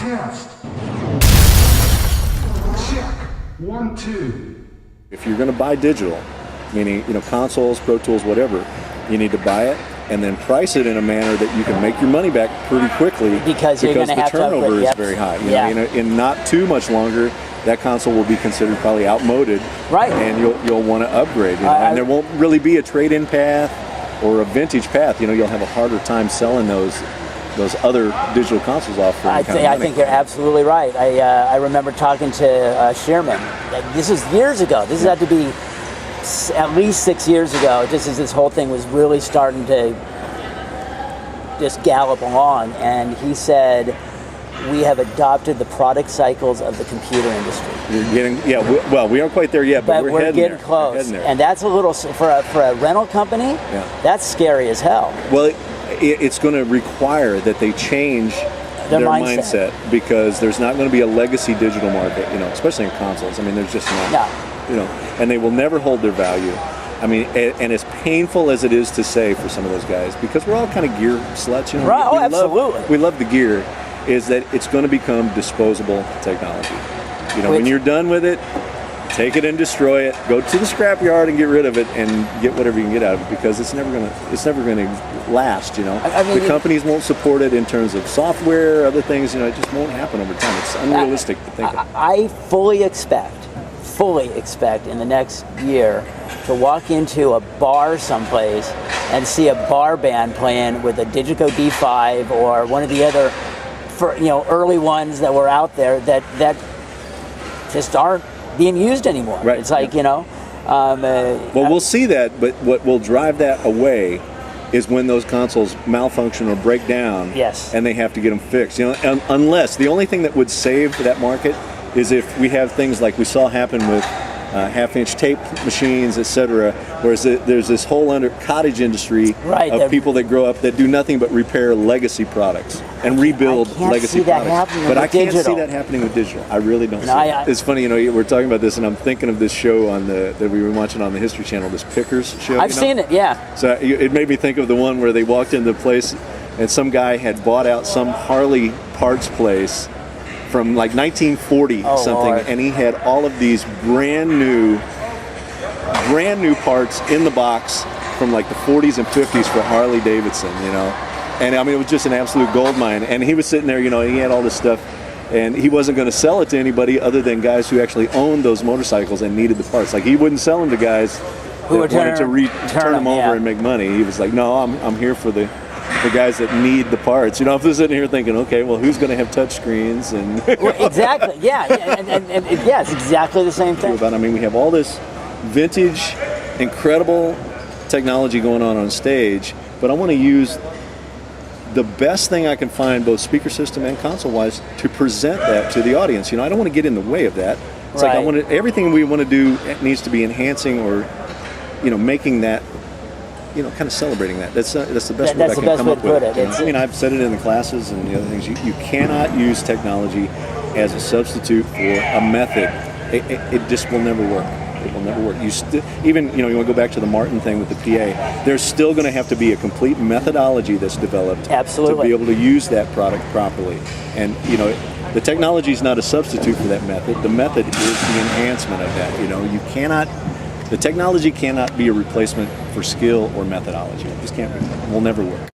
Test. Check. 1, 2. If you're going to buy digital, meaning consoles, Pro Tools, whatever, you need to buy it and then price it in a manner that you can make your money back pretty quickly because you're going to the have turnover to upgrade. is very high. Yeah. In not too much longer, that console will be considered probably outmoded, right? And you'll want to upgrade. And there won't really be a trade-in path or a vintage path. You'll have a harder time selling those other digital consoles off for I think you're absolutely right. I remember talking to Sherman. This was years ago. This had to be at least 6 years ago, just as this whole thing was really starting to just gallop along. And he said, we have adopted the product cycles of the computer industry. We aren't quite there yet, but we're getting close. We're heading there. And that's a little, for a rental company, that's scary as hell. Well, it's going to require that they change their mindset because there's not going to be a legacy digital market, especially in consoles. There's just not. And they will never hold their value. And as painful as it is to say for some of those guys, because we're all kind of gear sluts, Right? Absolutely. We love the gear. Is that it's going to become disposable technology. When you're done with it, take it and destroy it. Go to the scrapyard and get rid of it, and get whatever you can get out of it, because it's never going to last. The companies won't support it in terms of software, other things. It just won't happen over time. It's unrealistic to think of. I fully expect in the next year to walk into a bar someplace and see a bar band playing with a Digico D5 or one of the other early ones that were out there that just aren't being used anymore. Right. It's like, we'll see that, but what will drive that away is when those consoles malfunction or break down. Yes. And they have to get them fixed. Unless the only thing that would save that market is if we have things like we saw happen with half-inch tape machines, etc. Whereas there's this whole cottage industry of people that grow up that do nothing but repair legacy products and rebuild legacy products. But I can't see that happening with digital. I really don't see it. It's funny, we're talking about this, and I'm thinking of this show that we were watching on the History Channel, this Pickers show. I've seen it, yeah. So it made me think of the one where they walked into the place and some guy had bought out some Harley parts place from like 1940 something, Lord. And he had all of these brand new parts in the box from like the 40s and 50s for Harley Davidson, and it was just an absolute gold mine. And he was sitting there, he had all this stuff, and he wasn't going to sell it to anybody other than guys who actually owned those motorcycles and needed the parts. Like, he wouldn't sell them to guys who wanted to turn them over and make money. He was like, no, I'm here for the guys that need the parts. I'm just sitting here thinking, okay, well, who's going to have touch screens? And exactly, and it's exactly the same thing. We have all this vintage, incredible technology going on stage, but I want to use the best thing I can find, both speaker system and console-wise, to present that to the audience. I don't want to get in the way of that. It's like everything we want to do needs to be enhancing or, making that. Kind of celebrating that. That's the best word I can come up with. I've said it in the classes and the other things. You cannot use technology as a substitute for a method. It just will never work. It will never work. You want to go back to the Martin thing with the PA. There's still going to have to be a complete methodology that's developed to be able to use that product properly. And the technology is not a substitute for that method. The method is the enhancement of that. The technology cannot be a replacement for skill or methodology. It just can't be. It will never work.